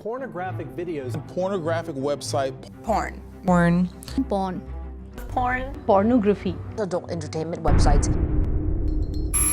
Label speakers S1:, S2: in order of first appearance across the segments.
S1: pornographic videos.
S2: Pornographic website.
S3: Porn.
S4: Porn.
S5: Porn.
S3: Porn.
S5: Pornography.
S6: Adult entertainment websites.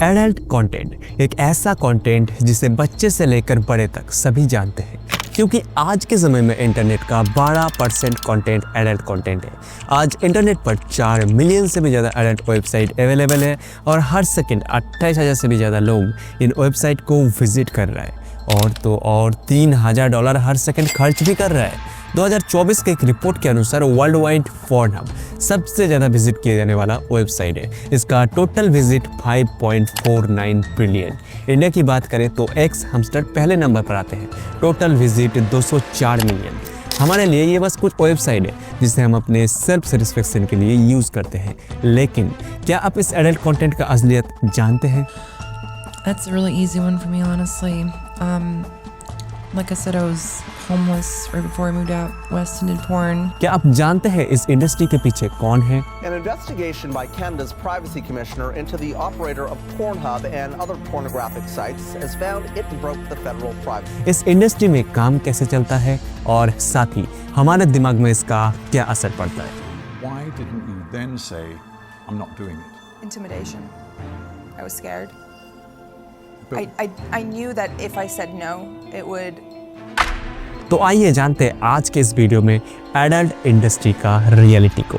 S7: Adult content एक ऐसा content जिसे बच्चे से लेकर बड़े तक सभी जानते हैं, क्योंकि आज के समय में इंटरनेट का 12% कंटेंट एडल्ट कंटेंट है। आज इंटरनेट पर 4 मिलियन से भी ज़्यादा एडल्ट वेबसाइट अवेलेबल है और हर सेकंड 28,000 से भी ज़्यादा लोग इन वेबसाइट को विजिट कर रहा है और तो और $3,000 हर सेकंड खर्च भी कर रहा है। 2024 के एक रिपोर्ट के अनुसार वर्ल्ड वाइड पोर्नहब सबसे ज़्यादा विजिट किया जाने वाला वेबसाइट है। इसका टोटल विजिट 5.49 बिलियन। इंडिया की बात करें तो एक्स हमस्टर पहले नंबर पर आते हैं, टोटल विजिट 204 मिलियन। हमारे लिए ये बस कुछ वेबसाइट है जिसे हम अपने सेल्फ सेटिस्फेक्शन के लिए यूज़ करते हैं, लेकिन क्या आप इस एडल्ट कंटेंट का असलियत जानते हैं?
S4: That's a really easy one for me, honestly. Like I said, I was homeless right before I moved out west and did porn.
S7: क्या आप जानते हैं इस इंडस्ट्री के पीछे कौन है?
S1: An investigation by Canada's privacy commissioner into the operator of Pornhub and other pornographic sites has found it broke the federal privacy.
S7: इस इंडस्ट्री में काम कैसे चलता है और साथ ही हमारे दिमाग में इसका क्या असर पड़ता है?
S2: Why didn't you then say, I'm not doing it?
S3: Intimidation. I was scared. I knew that if I said no, it would.
S7: तो आइए जानते हैं आज के इस वीडियो में एडल्ट इंडस्ट्री का रियलिटी को।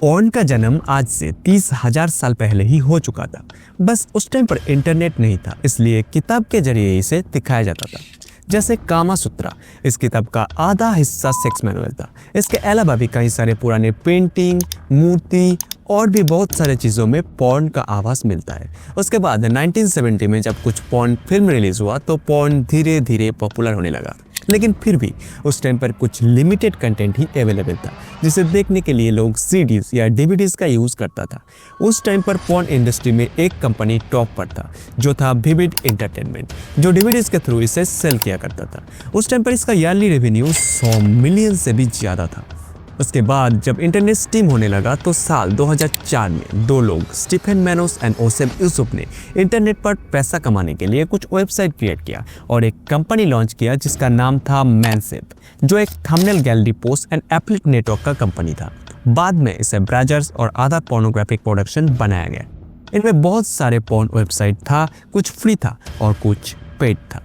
S7: पोर्न का जन्म आज से 30,000 साल पहले ही हो चुका था। बस उस टाइम पर इंटरनेट नहीं था, इसलिए किताब के जरिए इसे दिखाया जाता था। जैसे कामा सूत्रा, इस किताब का आधा हिस्सा सेक्स मैनुअल था। इसके अलावा भी कई सारे पुराने पेंटिंग, मूर्ति और भी बहुत सारे चीज़ों में पोर्न का आभास मिलता है। उसके बाद 1970 में जब कुछ पोर्न फिल्म रिलीज हुआ तो पोर्न धीरे धीरे पॉपुलर होने लगा, लेकिन फिर भी उस टाइम पर कुछ लिमिटेड कंटेंट ही अवेलेबल था जिसे देखने के लिए लोग सीडीज या डीवीडीज का यूज़ करता था। उस टाइम पर पोर्न इंडस्ट्री में एक कंपनी टॉप पर था जो था विविड एंटरटेनमेंट, जो डीवीडीज के थ्रू इसे सेल किया करता था। उस टाइम पर इसका ईयरली रेवेन्यू 100 मिलियन से भी ज़्यादा था। उसके बाद जब इंटरनेट स्टीम होने लगा तो साल 2004 में दो लोग Stephen mannose and awesome Yusuf ने इंटरनेट पर पैसा कमाने के लिए कुछ वेबसाइट क्रिएट किया और एक कंपनी लॉन्च किया जिसका नाम था मैनसेप, जो एक thumbnail gallery post and applique network का कंपनी था। बाद में इसे ब्राउज़र्स और अदर पोर्नोग्राफिक प्रोडक्शन बनाया गया। इनमें बहुत सारे पोर्न वेबसाइट था, कुछ फ्री था और कुछ पेड था।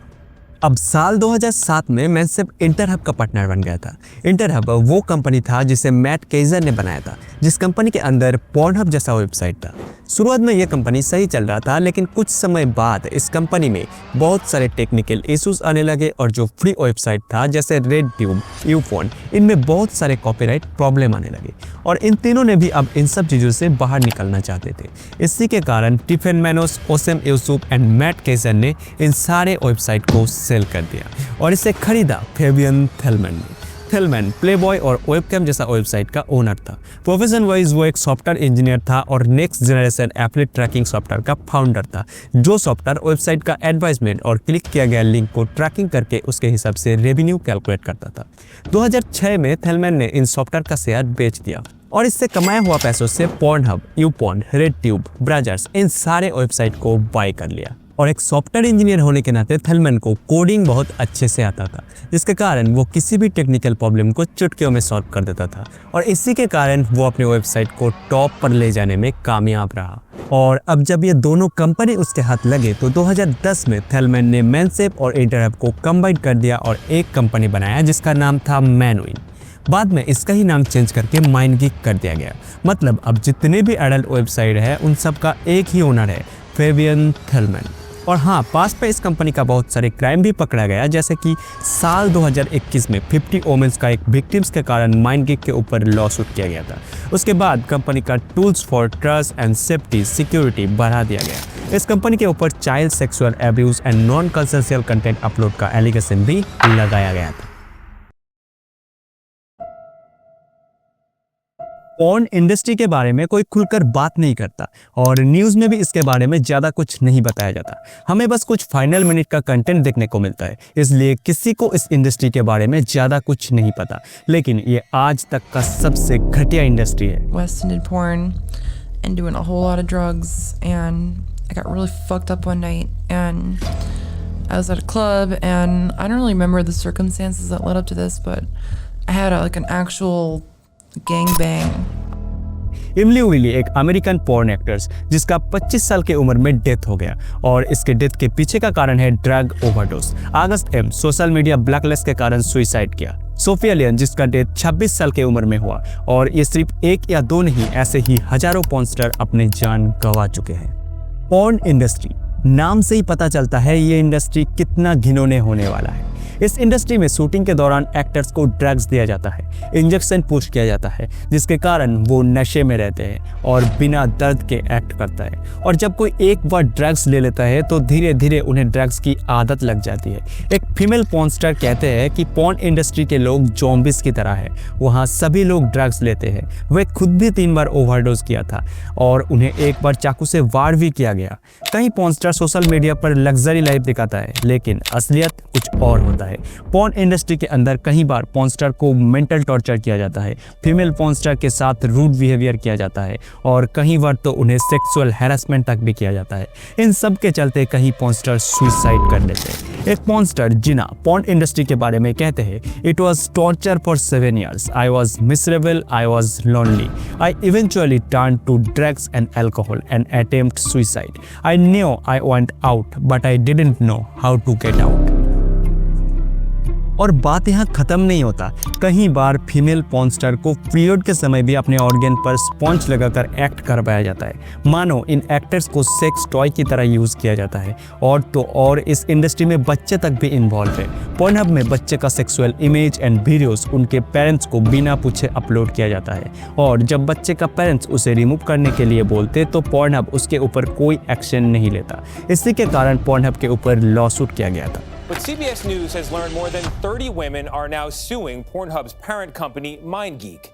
S7: अब साल 2007 में मैनसेप इंटरहब का पार्टनर बन गया था। इंटरहब वो कंपनी था जिसे मैट केजर ने बनाया था, जिस कंपनी के अंदर पोर्नहब जैसा वेबसाइट था। शुरुआत में यह कंपनी सही चल रहा था, लेकिन कुछ समय बाद इस कंपनी में बहुत सारे टेक्निकल इश्यूज आने लगे और जो फ्री वेबसाइट था जैसे रेड ट्यूब, यूफोन, इनमें बहुत सारे कॉपीराइट प्रॉब्लम आने लगे और इन तीनों ने भी अब इन सब चीज़ों से बाहर निकलना चाहते थे। इसी के कारण Stephen Manos, Osama Yousuf and Matt Kezar ने इन सारे वेबसाइट को सेल कर दिया और इसे खरीदा फेबियन थेलमैन ने। थेलमैन प्लेबॉय और वेबकैम जैसा वेबसाइट का ओनर था। प्रोफेशन वाइज वो एक सॉफ्टवेयर इंजीनियर था और next generation affiliate tracking software का फाउंडर था, जो सॉफ्टवेयर वेबसाइट का एडवर्टाइजमेंट और क्लिक किया गया लिंक को ट्रैकिंग करके उसके हिसाब से रेवेन्यू कैलकुलेट करता था। 2006 में थेलमैन ने इन सॉफ्टवेयर का शेयर बेच दिया और इससे कमाया हुआ पैसों से पोर्नहब, यूपोर्न, रेड ट्यूब, ब्राउज़र्स, इन सारे वेबसाइट को बाय कर लिया। और एक सॉफ्टवेयर इंजीनियर होने के नाते थेलमैन को कोडिंग बहुत अच्छे से आता था, जिसके कारण वो किसी भी टेक्निकल प्रॉब्लम को चुटकियों में सॉल्व कर देता था और इसी के कारण वो अपनी वेबसाइट को टॉप पर ले जाने में कामयाब रहा। और अब जब ये दोनों कंपनी उसके हाथ लगे तो 2010 में थेलमैन ने मैनसेप और इंटरहब को कंबाइन कर दिया और एक कंपनी बनाया जिसका नाम था मैनविन। बाद में इसका ही नाम चेंज करके माइंडगीक कर दिया गया। मतलब अब जितने भी एडल्ट वेबसाइट है उन सब का एक ही ओनर है, फेबियन थेलमैन। और हाँ, पास पे इस कंपनी का बहुत सारे क्राइम भी पकड़ा गया, जैसे कि साल 2021 में 50 वोमेन्स का एक विक्टिम्स के कारण माइंडगीक के ऊपर लॉ सूट किया गया था। उसके बाद कंपनी का tools for trust and safety security बढ़ा दिया गया। इस कंपनी के ऊपर child sexual abuse and non consensual content upload का एलिगेशन भी लगाया गया था। पोर्न इंडस्ट्री के बारे में कोई खुलकर बात नहीं करता और न्यूज़ में भी इसके बारे में ज़्यादा कुछ नहीं बताया जाता। हमें बस कुछ फाइनल मिनट का कंटेंट देखने को मिलता है, इसलिए किसी को इस इंडस्ट्री के बारे में ज़्यादा कुछ नहीं पता। लेकिन ये आज तक का सबसे घटिया इंडस्ट्री है।
S4: West and did porn. and doing a whole lot of drugs, and I got really fucked up one night, and I was at a club, and I don't really remember the circumstances that led up to this, but I had an actual gangbang.
S7: इमली Willie एक American porn actress जिसका 25 साल की उम्र में death हो गया, और इसके डेथ के पीछे का कारण है ड्रग ओवरडोज। अगस्त एम सोशल मीडिया ब्लैकलिस्ट के कारण सुसाइड किया। सोफिया लियन जिसका डेथ 26 साल की उम्र में हुआ, और ये सिर्फ एक या दो नहीं, ऐसे ही हजारों पॉर्न स्टार अपनी जान गंवा चुके हैं। पॉर्न इंडस्ट्री, नाम से ही पता चलता है ये इंडस्ट्री कितना घिनौने होने वाला है। इस इंडस्ट्री में शूटिंग के दौरान एक्टर्स को ड्रग्स दिया जाता है, इंजेक्शन पुश किया जाता है, जिसके कारण वो नशे में रहते हैं और बिना दर्द के एक्ट करता है। और जब कोई एक बार ड्रग्स ले लेता है तो धीरे धीरे उन्हें ड्रग्स की आदत लग जाती है। एक फीमेल पॉर्न स्टार कहते हैं कि पॉर्न इंडस्ट्री के लोग ज़ॉम्बीज की तरह है, वहाँ सभी लोग ड्रग्स लेते हैं। वह खुद भी 3 बार ओवरडोज किया था और उन्हें एक बार चाकू से वार भी किया गया। कई पॉर्न स्टार सोशल मीडिया पर लग्जरी लाइफ दिखाता है, लेकिन असलियत कुछ और होता है। पॉर्न इंडस्ट्री के अंदर कई बार पॉर्न स्टार को मेंटल टॉर्चर किया जाता है, फीमेल पॉर्न स्टार के साथ रूड बिहेवियर किया जाता है, और कई बार तो उन्हें सेक्सुअल हैरेसमेंट तक भी किया जाता है। इन सब के चलते कई पॉर्न स्टार सुसाइड कर लेते हैं। एक पॉर्न स्टार जिना पॉर्न इंडस्ट्री के बारे में कहते हैं, it was torture for 7 years. I was miserable, I was lonely. I eventually turned to drugs and alcohol and attempt suicide. I knew I went out, but I didn't know how to get out. और बात यहाँ खत्म नहीं होता। कई बार female porn star को period के समय भी अपने ऑर्गन पर स्पॉन्ज लगाकर एक्ट करवाया जाता है, मानो इन एक्टर्स को सेक्स टॉय की तरह यूज किया जाता है। और तो और इस इंडस्ट्री में बच्चे तक भी इन्वॉल्व है। पॉर्नहब में बच्चे का सेक्सुअल इमेज एंड वीडियोस उनके पेरेंट्स को बिना पूछे अपलोड किया जाता है, और जब बच्चे का पेरेंट्स उसे रिमूव करने के लिए बोलते तो पॉर्नहब उसके ऊपर कोई एक्शन नहीं लेता। इसी के कारण पॉर्नहब के ऊपर लॉसूट किया गया था।
S5: But CBS News has learned more than 30 women are now suing Pornhub's parent company, MindGeek.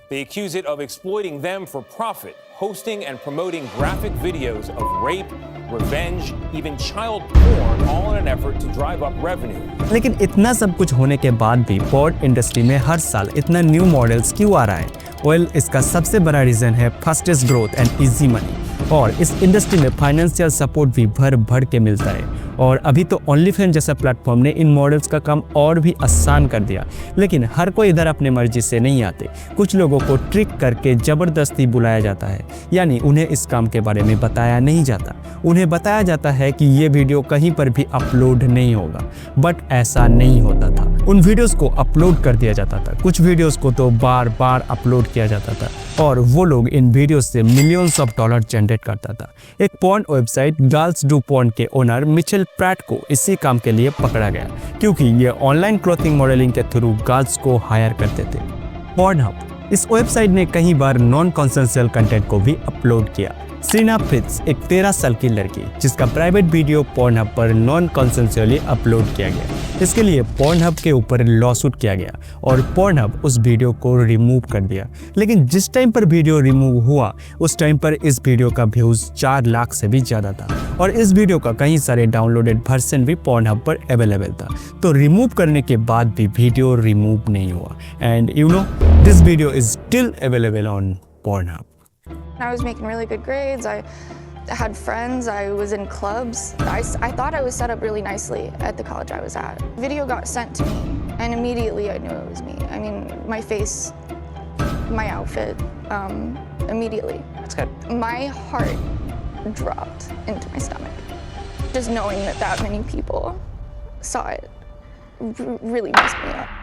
S5: They accuse it of exploiting them for profit, hosting and promoting graphic videos of rape, revenge, even child porn, all in an effort to drive up revenue.
S7: लेकिन इतना सब कुछ होने के बाद भी porn industry में हर साल इतना न्यू मॉडल्स क्यों आ रहा है? वेल, इसका सबसे बड़ा रीज़न है fastest growth and easy money. और इस इंडस्ट्री में फाइनेंशियल सपोर्ट भी भर भर के मिलता है। और अभी तो OnlyFans जैसा प्लेटफॉर्म ने इन मॉडल्स का काम और भी आसान कर दिया। लेकिन हर कोई इधर अपने मर्जी से नहीं आते। कुछ लोगों को ट्रिक करके ज़बरदस्ती बुलाया जाता है, यानी उन्हें इस काम के बारे में बताया नहीं जाता। उन्हें बताया जाता है कि ये वीडियो कहीं पर भी अपलोड नहीं होगा, बट ऐसा नहीं होता था। उन वीडियोस को अपलोड कर दिया जाता था। कुछ वीडियोस को तो बार बार अपलोड किया जाता था, और वो लोग इन वीडियोस से मिलियंस ऑफ डॉलर जनरेट करता था। एक porn website girls do porn के ओनर मिचेल प्रैट को इसी काम के लिए पकड़ा गया, क्योंकि ये ऑनलाइन क्लोथिंग मॉडलिंग के थ्रू गर्ल्स को हायर करते थे। पॉर्नहब, इस वेबसाइट ने कई बार नॉन कॉन्सेंशुअल कंटेंट को भी अपलोड किया। सीना फ्रिट्ज एक 13 साल की लड़की जिसका प्राइवेट वीडियो पॉर्नहब पर नॉन कॉन्सेंशुअली अपलोड किया गया। इसके लिए पॉर्नहब के ऊपर लॉसूट किया गया और पॉर्नहब उस वीडियो को रिमूव कर दिया। लेकिन जिस टाइम पर वीडियो रिमूव हुआ उस टाइम पर इस वीडियो का व्यूज़ 4 लाख से भी ज़्यादा था, और इस वीडियो का कई सारे डाउनलोडेड वर्जन भी पॉर्नहब पर अवेलेबल था। तो रिमूव करने के बाद भी वीडियो रिमूव नहीं हुआ, and you know this video is still available on Pornhub.
S8: I was making really good grades. I had friends. I was in clubs. I thought I was set up really nicely at the college I was at. Video got sent to me, and immediately I knew it was me. I mean, my face, my outfit, immediately.
S5: That's good.
S8: My heart dropped into my stomach. Just knowing that many people saw it really messed me up.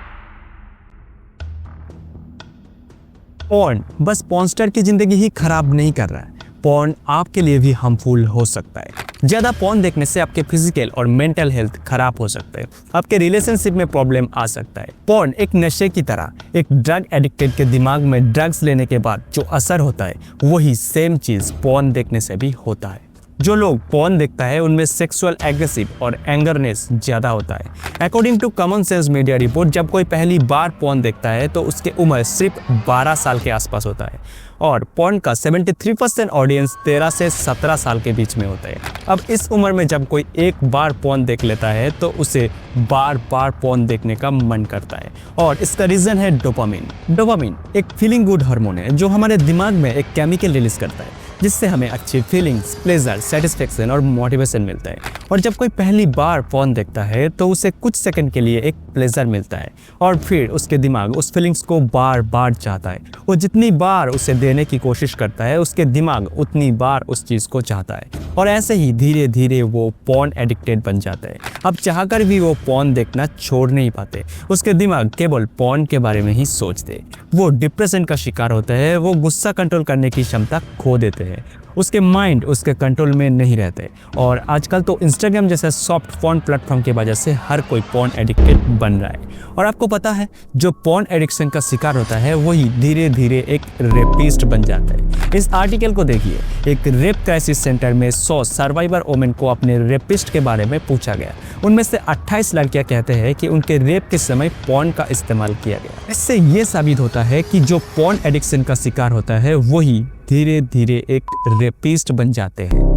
S7: Porn बस पॉर्नस्टार की जिंदगी ही खराब नहीं कर रहा है, porn आपके लिए भी हार्मफुल हो सकता है। ज़्यादा पॉर्न देखने से आपके फिजिकल और मेंटल हेल्थ खराब हो सकता है, आपके रिलेशनशिप में प्रॉब्लम आ सकता है। पॉर्न एक नशे की तरह, एक ड्रग एडिक्टेड के दिमाग में ड्रग्स लेने के बाद जो असर होता है वही सेम चीज़ पॉर्न देखने से भी होता है। जो लोग पॉर्न देखता है उनमें सेक्सुअल एग्रेसिव और एंगरनेस ज़्यादा होता है। According to Common Sense Media report, जब कोई पहली बार पॉर्न देखता है तो उसकी उम्र सिर्फ 12 साल के आसपास होता है, और पॉर्न का 73% ऑडियंस 13 से 17 साल के बीच में होता है। अब इस उम्र में जब कोई एक बार पॉर्न देख लेता है तो उसे बार बार पॉर्न देखने का मन करता है, और इसका रीज़न है डोपामिन। डोपामिन एक फीलिंग गुड हार्मोन है जो हमारे दिमाग में एक केमिकल रिलीज करता है। जिससे हमें अच्छी फीलिंग्स, प्लेजर, सेटिस्फेक्शन और मोटिवेशन मिलता है। और जब कोई पहली बार पोर्न देखता है तो उसे कुछ सेकंड के लिए एक प्लेजर मिलता है और फिर उसके दिमाग उस फीलिंग्स को बार बार चाहता है। वो जितनी बार उसे देने की कोशिश करता है उसके दिमाग उतनी बार उस चीज़ को चाहता है और ऐसे ही धीरे धीरे वो पोर्न एडिक्टेड बन जाता है। अब चाहकर भी वो पोर्न देखना छोड़ नहीं पाते, उसके दिमाग केवल पोर्न के बारे में ही सोचते। वो डिप्रेशन का शिकार होता है, वो गुस्सा कंट्रोल करने की क्षमता खो देते हैं, उसके माइंड उसके कंट्रोल में नहीं रहते। और आजकल तो इंस्टाग्राम जैसे सॉफ्ट पोर्न प्लेटफॉर्म की वजह से हर कोई पोर्न एडिक्टेड बन रहा है। और आपको पता है जो पोर्न एडिक्शन का शिकार होता है वही धीरे धीरे एक रेपिस्ट बन जाता है। इस आर्टिकल को देखिए, एक रेप क्राइसिस सेंटर में 100 सर्वाइवर वोमेन को अपने रेपिस्ट के बारे में पूछा गया। उनमें से 28 लड़कियां कहते हैं कि उनके रेप के समय पोर्न का इस्तेमाल किया गया। इससे ये साबित होता है कि जो पोर्न एडिक्शन का शिकार होता है वही धीरे धीरे एक रेपिस्ट बन जाते हैं।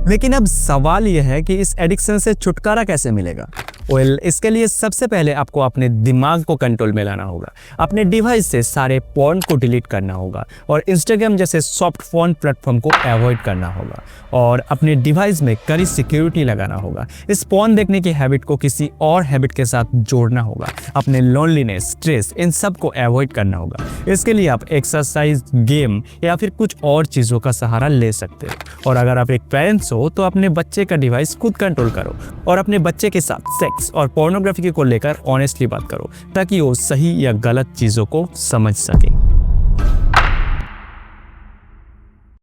S7: लेकिन अब सवाल यह है कि इस एडिक्शन से छुटकारा कैसे मिलेगा? इसके लिए सबसे पहले आपको अपने दिमाग को कंट्रोल में लाना होगा। अपने डिवाइस से सारे पोर्न को डिलीट करना होगा और इंस्टाग्राम जैसे सॉफ्ट फोन प्लेटफॉर्म को अवॉइड करना होगा और अपने डिवाइस में कड़ी सिक्योरिटी लगाना होगा। इस पोर्न देखने की हैबिट को किसी और हैबिट के साथ जोड़ना होगा। अपने लोनलीनेस, स्ट्रेस, इन सब को अवॉइड करना होगा। इसके लिए आप एक्सरसाइज, गेम या फिर कुछ और चीज़ों का सहारा ले सकते हो। और अगर आप एक पेरेंट्स हो तो अपने बच्चे का डिवाइस खुद कंट्रोल करो और अपने बच्चे के साथ सेक्स और पोर्नोग्राफी को लेकर ऑनेस्टली बात करो ताकि वो सही या गलत चीज़ों को समझ सके।